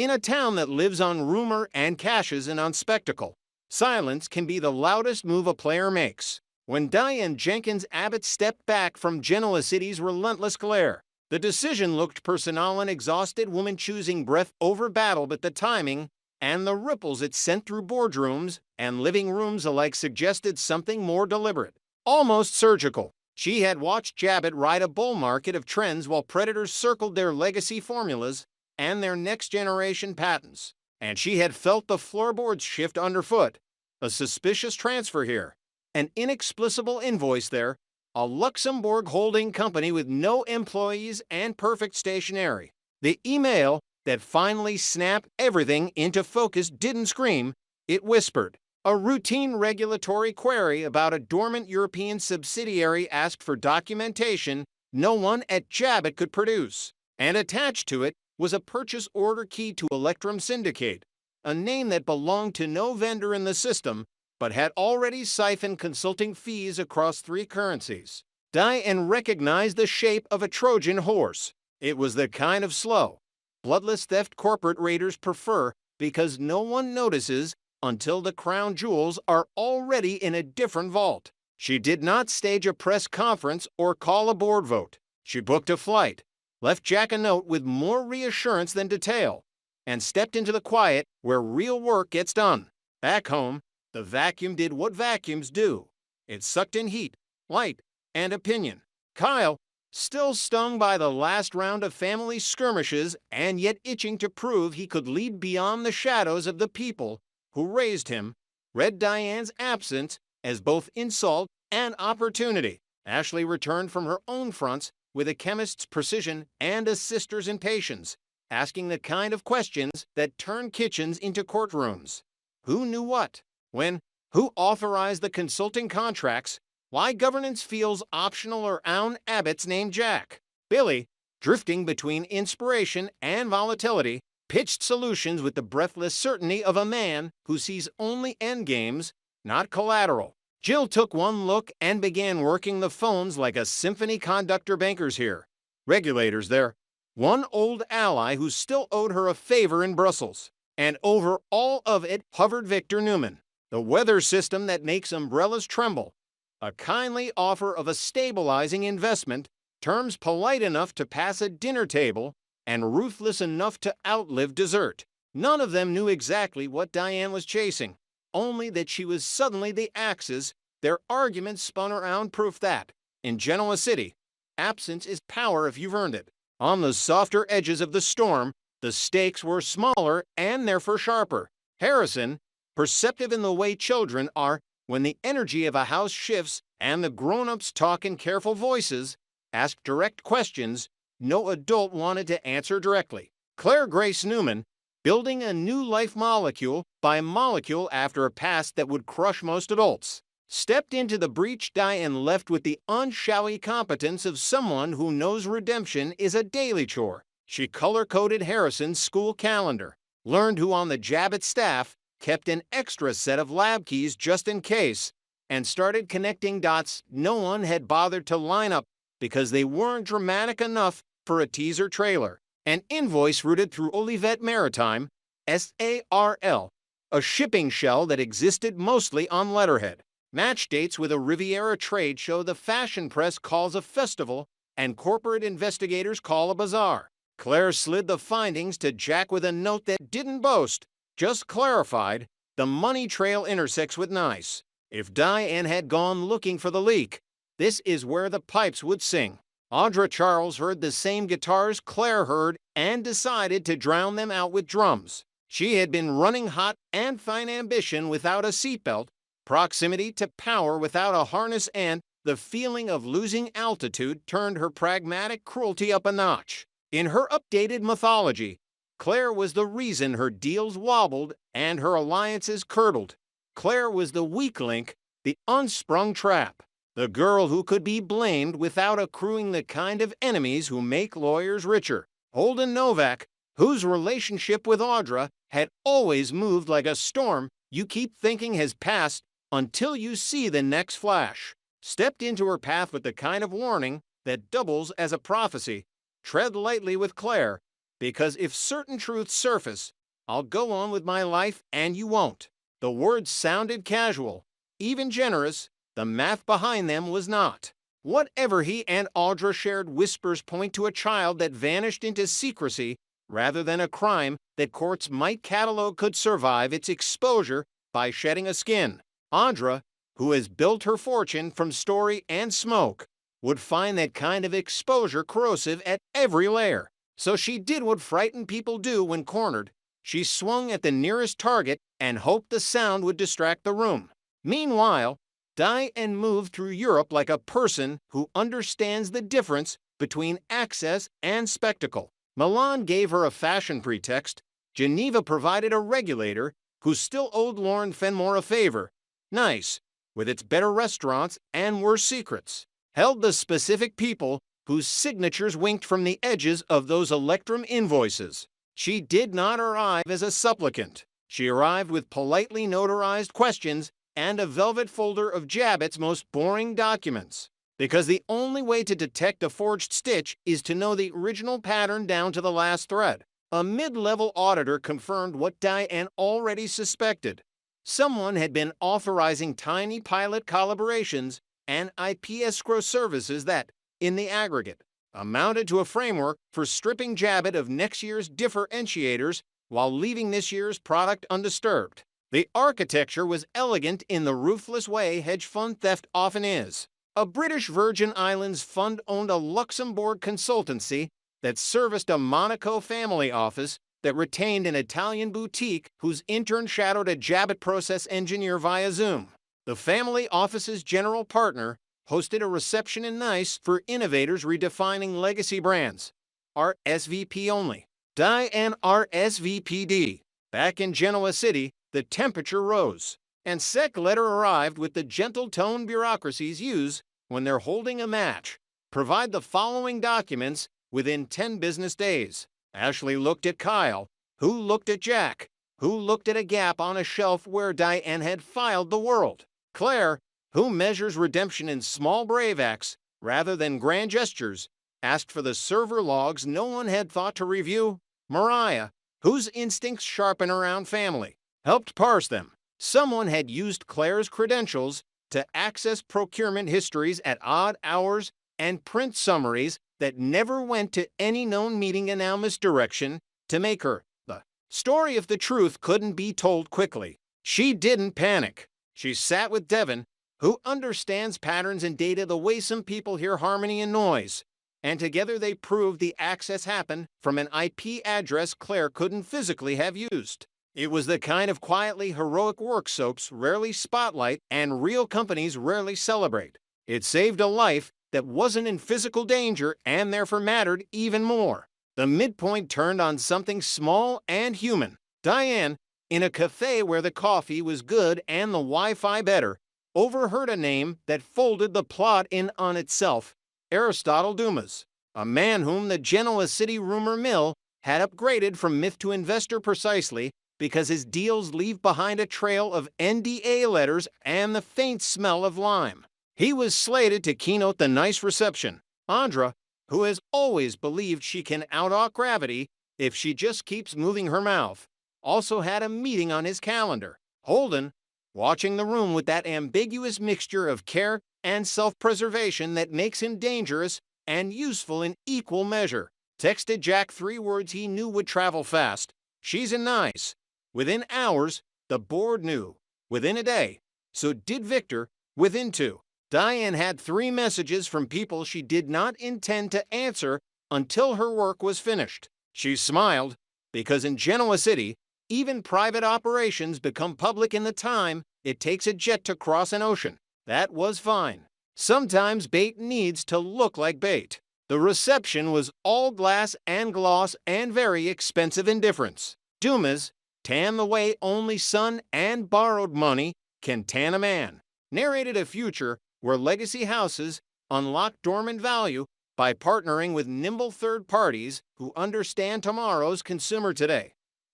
In a town that lives on rumor and cashes in on spectacle, silence can be the loudest move a player makes. When Diane Jenkins Abbott stepped back from Genoa City's relentless glare, the decision looked personal. An exhausted woman choosing breath over battle, but the timing and the ripples it sent through boardrooms and living rooms alike suggested something more deliberate, almost surgical. She had watched Jabot ride a bull market of trends while predators circled their legacy formulas and their next-generation patents, and she had felt the floorboards shift underfoot. A suspicious transfer here, an inexplicable invoice there, a Luxembourg holding company with no employees and perfect stationery. The email that finally snapped everything into focus didn't scream, it whispered. A routine regulatory query about a dormant European subsidiary asked for documentation no one at Jabot could produce, and attached to it was a purchase order key to Electrum Syndicate, a name that belonged to no vendor in the system, but had already siphoned consulting fees across 3 currencies. Diane recognized the shape of a Trojan horse. It was the kind of slow, bloodless theft corporate raiders prefer because no one notices until the crown jewels are already in a different vault. She did not stage a press conference or call a board vote. She booked a flight, left Jack a note with more reassurance than detail, and stepped into the quiet where real work gets done. Back home, the vacuum did what vacuums do. It sucked in heat, light, and opinion. Kyle, still stung by the last round of family skirmishes and yet itching to prove he could lead beyond the shadows of the people who raised him, read Diane's absence as both insult and opportunity. Ashley returned from her own fronts with a chemist's precision and a sister's impatience, asking the kind of questions that turn kitchens into courtrooms. Who knew what? When? Who authorized the consulting contracts? Why governance feels optional or own Abbott's name Jack? Billy, drifting between inspiration and volatility, pitched solutions with the breathless certainty of a man who sees only endgames, not collateral. Jill took one look and began working the phones like a symphony conductor. Bankers here, regulators there, one old ally who still owed her a favor in Brussels. And over all of it hovered Victor Newman, the weather system that makes umbrellas tremble, a kindly offer of a stabilizing investment, terms polite enough to pass a dinner table, and ruthless enough to outlive dessert. None of them knew exactly what Diane was chasing, only that she was suddenly the axis. Their arguments spun around proof that, in Genoa City, absence is power if you've earned it. On the softer edges of the storm, the stakes were smaller and therefore sharper. Harrison, perceptive in the way children are when the energy of a house shifts and the grown-ups talk in careful voices, asked direct questions no adult wanted to answer directly. Claire Grace Newman, building a new life molecule by molecule after a past that would crush most adults, stepped into the breach. Diane left with the unshowy competence of someone who knows redemption is a daily chore. She color-coded Harrison's school calendar, learned who on the Jabot staff kept an extra set of lab keys just in case, and started connecting dots no one had bothered to line up because they weren't dramatic enough for a teaser trailer. An invoice routed through Olivet Maritime, SARL, a shipping shell that existed mostly on letterhead. Match dates with a Riviera trade show the fashion press calls a festival and corporate investigators call a bazaar. Claire slid the findings to Jack with a note that didn't boast, just clarified the money trail intersects with nice. If Diane had gone looking for the leak, this is where the pipes would sing. Audra Charles heard the same guitars Claire heard and decided to drown them out with drums. She had been running hot and fine ambition without a seatbelt, proximity to power without a harness, and the feeling of losing altitude turned her pragmatic cruelty up a notch. In her updated mythology, Claire was the reason her deals wobbled and her alliances curdled. Claire was the weak link, the unsprung trap, the girl who could be blamed without accruing the kind of enemies who make lawyers richer. Holden Novak, whose relationship with Audra had always moved like a storm you keep thinking has passed until you see the next flash, stepped into her path with the kind of warning that doubles as a prophecy. Tread lightly with Claire. Because if certain truths surface, I'll go on with my life and you won't. The words sounded casual, even generous. The math behind them was not. Whatever he and Audra shared, whispers point to a child that vanished into secrecy rather than a crime that courts might catalog could survive its exposure by shedding a skin. Audra, who has built her fortune from story and smoke, would find that kind of exposure corrosive at every layer. So she did what frightened people do when cornered. She swung at the nearest target and hoped the sound would distract the room. Meanwhile, Diane moved through Europe like a person who understands the difference between access and spectacle. Milan gave her a fashion pretext. Geneva provided a regulator who still owed Lauren Fenmore a favor. Nice, with its better restaurants and worse secrets, held the specific people whose signatures winked from the edges of those Electrum invoices. She did not arrive as a supplicant. She arrived with politely notarized questions and a velvet folder of Jabbett's most boring documents. Because the only way to detect a forged stitch is to know the original pattern down to the last thread. A mid-level auditor confirmed what Diane already suspected. Someone had been authorizing tiny pilot collaborations and IP escrow services that, in the aggregate, amounted to a framework for stripping Jabbett of next year's differentiators while leaving this year's product undisturbed. The architecture was elegant in the ruthless way hedge fund theft often is. A British Virgin Islands fund owned a Luxembourg consultancy that serviced a Monaco family office that retained an Italian boutique whose intern shadowed a Jabbett process engineer via Zoom. The family office's general partner hosted a reception in Nice for innovators redefining legacy brands. RSVP only. Diane RSVPD. Back in Genoa City, the temperature rose, and SEC letter arrived with the gentle tone bureaucracies use when they're holding a match. Provide the following documents within 10 business days. Ashley looked at Kyle, who looked at Jack, who looked at a gap on a shelf where Diane had filed the world. Claire, who measures redemption in small brave acts rather than grand gestures, asked for the server logs no one had thought to review. Mariah, whose instincts sharpen around family, helped parse them. Someone had used Claire's credentials to access procurement histories at odd hours and print summaries that never went to any known meeting and now misdirection to make her the story if the truth couldn't be told quickly. She didn't panic. She sat with Devin, who understands patterns and data the way some people hear harmony and noise, and together they proved the access happened from an IP address Claire couldn't physically have used. It was the kind of quietly heroic work soaps rarely spotlight and real companies rarely celebrate. It saved a life that wasn't in physical danger and therefore mattered even more. The midpoint turned on something small and human. Diane, in a cafe where the coffee was good and the Wi-Fi better, overheard a name that folded the plot in on itself: Aristotle Dumas, a man whom the Genoa City rumor mill had upgraded from myth to investor precisely because his deals leave behind a trail of NDA letters and the faint smell of lime. He was slated to keynote the nice reception. Audra, who has always believed she can out-awk gravity if she just keeps moving her mouth, also had a meeting on his calendar. Holden, watching the room with that ambiguous mixture of care and self-preservation that makes him dangerous and useful in equal measure, texted Jack 3 words he knew would travel fast. She's in Nice. Within hours, the board knew. Within a day. So did Victor, within 2. Diane had 3 messages from people she did not intend to answer until her work was finished. She smiled, because in Genoa City, even private operations become public in the time it takes a jet to cross an ocean. That was fine. Sometimes bait needs to look like bait. The reception was all glass and gloss and very expensive indifference. Dumas, tan the way only sun and borrowed money can tan a man, narrated a future where legacy houses unlock dormant value by partnering with nimble third parties who understand tomorrow's consumer today.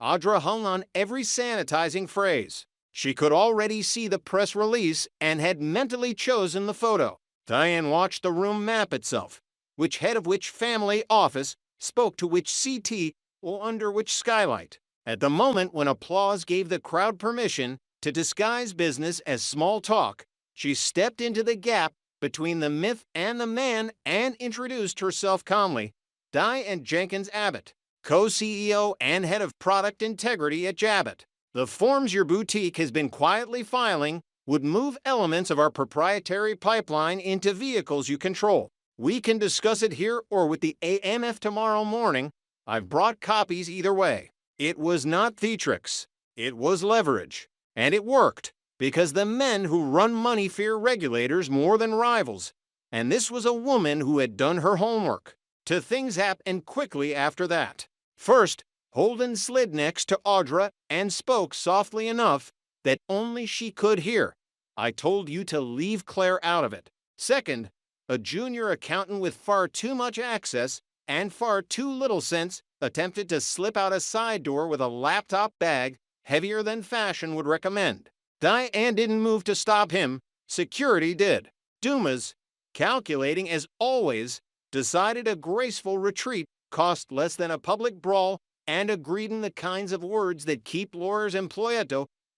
Audra hung on every sanitizing phrase. She could already see the press release and had mentally chosen the photo. Diane watched the room map itself, which head of which family office spoke to which CT or under which skylight. At the moment when applause gave the crowd permission to disguise business as small talk, she stepped into the gap between the myth and the man and introduced herself calmly. Diane Jenkins Abbott, co-CEO and head of product integrity at Jabbit. The forms your boutique has been quietly filing would move elements of our proprietary pipeline into vehicles you control. We can discuss it here or with the AMF tomorrow morning. I've brought copies either way. It was not theatrics. It was leverage. And it worked, because the men who run money fear regulators more than rivals. And this was a woman who had done her homework. Things happened quickly after that. First, Holden slid next to Audra and spoke softly enough that only she could hear. I told you to leave Claire out of it. Second, a junior accountant with far too much access and far too little sense attempted to slip out a side door with a laptop bag heavier than fashion would recommend. Diane didn't move to stop him. Security did. Dumas, calculating as always, decided a graceful retreat cost less than a public brawl and agreed in the kinds of words that keep lawyers employed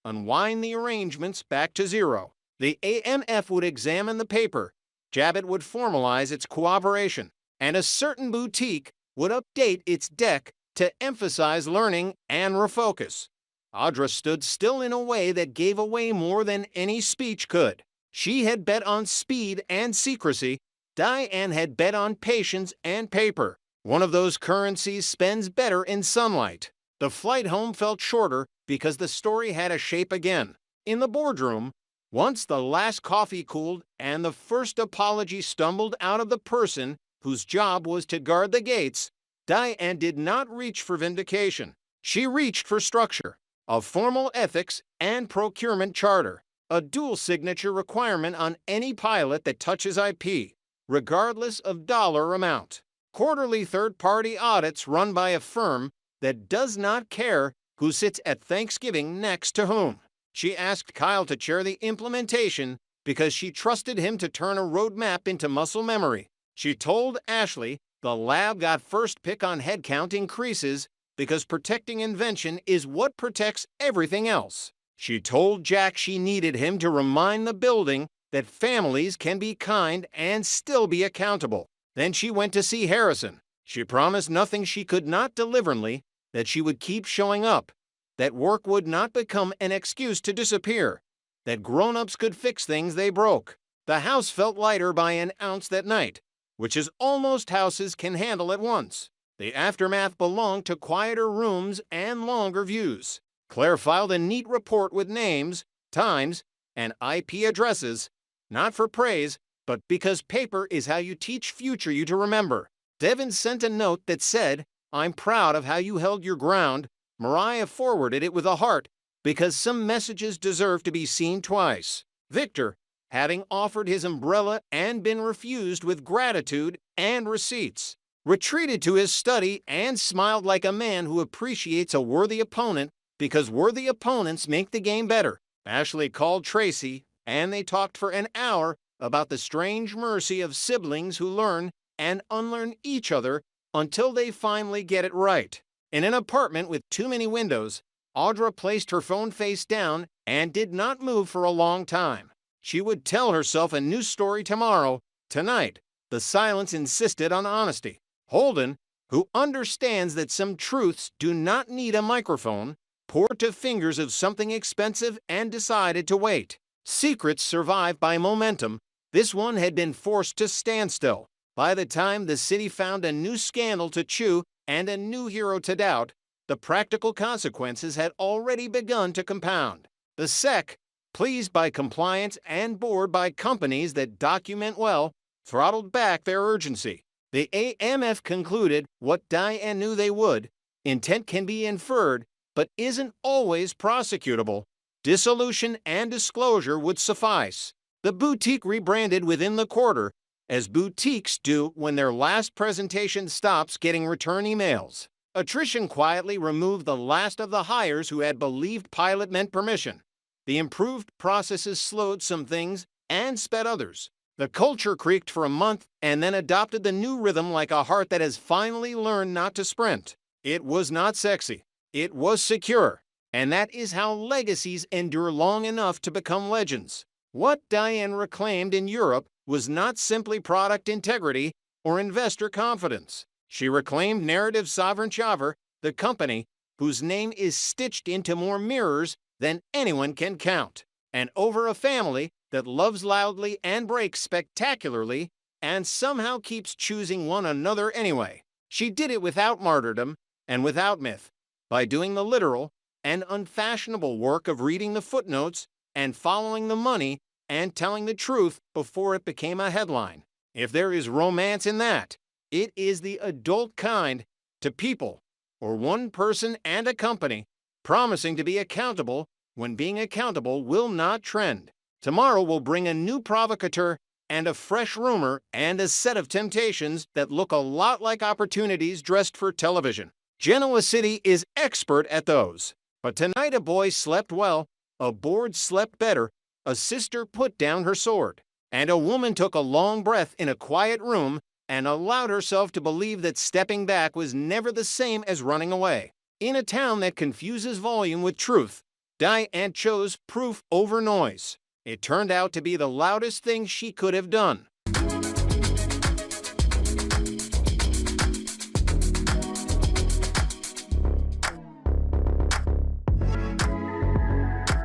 unwind the arrangements back to zero. The AMF would examine the paper, Jabbit would formalize its cooperation, and a certain boutique would update its deck to emphasize learning and refocus. Audra stood still in a way that gave away more than any speech could. She had bet on speed and secrecy. Diane had bet on patience and paper. One of those currencies spends better in sunlight. The flight home felt shorter because the story had a shape again. In the boardroom, once the last coffee cooled and the first apology stumbled out of the person whose job was to guard the gates, Diane did not reach for vindication. She reached for structure, a formal ethics and procurement charter, a dual signature requirement on any pilot that touches IP, regardless of dollar amount. Quarterly third-party audits run by a firm that does not care who sits at Thanksgiving next to whom. She asked Kyle to chair the implementation because she trusted him to turn a roadmap into muscle memory. She told Ashley the lab got first pick on headcount increases because protecting invention is what protects everything else. She told Jack she needed him to remind the building that families can be kind and still be accountable. Then she went to see Harrison. She promised nothing she could not deliberately, that she would keep showing up, that work would not become an excuse to disappear, that grown-ups could fix things they broke. The house felt lighter by an ounce that night, which is almost houses can handle at once. The aftermath belonged to quieter rooms and longer views. Claire filed a neat report with names, times, and IP addresses, not for praise, but because paper is how you teach future you to remember. Devin sent a note that said, "I'm proud of how you held your ground." Mariah forwarded it with a heart, because some messages deserve to be seen twice. Victor, having offered his umbrella and been refused with gratitude and receipts, retreated to his study and smiled like a man who appreciates a worthy opponent because worthy opponents make the game better. Ashley called Tracy, and they talked for an hour about the strange mercy of siblings who learn and unlearn each other until they finally get it right. In an apartment with too many windows, Audra placed her phone face down and did not move for a long time. She would tell herself a new story tomorrow. Tonight, the silence insisted on honesty. Holden, who understands that some truths do not need a microphone, poured to fingers of something expensive and decided to wait. Secrets survive by momentum. This one had been forced to stand still. By the time the city found a new scandal to chew and a new hero to doubt, the practical consequences had already begun to compound. The SEC, pleased by compliance and bored by companies that document well, throttled back their urgency. The AMF concluded what Diane knew they would. Intent can be inferred, but isn't always prosecutable. Dissolution and disclosure would suffice. The boutique rebranded within the quarter, as boutiques do when their last presentation stops getting return emails. Attrition quietly removed the last of the hires who had believed pilot meant permission. The improved processes slowed some things and sped others. The culture creaked for a month and then adopted the new rhythm like a heart that has finally learned not to sprint. It was not sexy. It was secure. And that is how legacies endure long enough to become legends. What Diane reclaimed in Europe was not simply product integrity or investor confidence. She reclaimed Narrative Sovereign, the company whose name is stitched into more mirrors than anyone can count, and over a family that loves loudly and breaks spectacularly and somehow keeps choosing one another anyway. She did it without martyrdom and without myth, by doing the literal and unfashionable work of reading the footnotes and following the money and telling the truth before it became a headline. If there is romance in that, it is the adult kind to people, or one person and a company, promising to be accountable when being accountable will not trend. Tomorrow will bring a new provocateur and a fresh rumor and a set of temptations that look a lot like opportunities dressed for television. Genoa City is expert at those. But tonight a boy slept well, a board slept better, a sister put down her sword, and a woman took a long breath in a quiet room and allowed herself to believe that stepping back was never the same as running away. In a town that confuses volume with truth, Diane chose proof over noise. It turned out to be the loudest thing she could have done.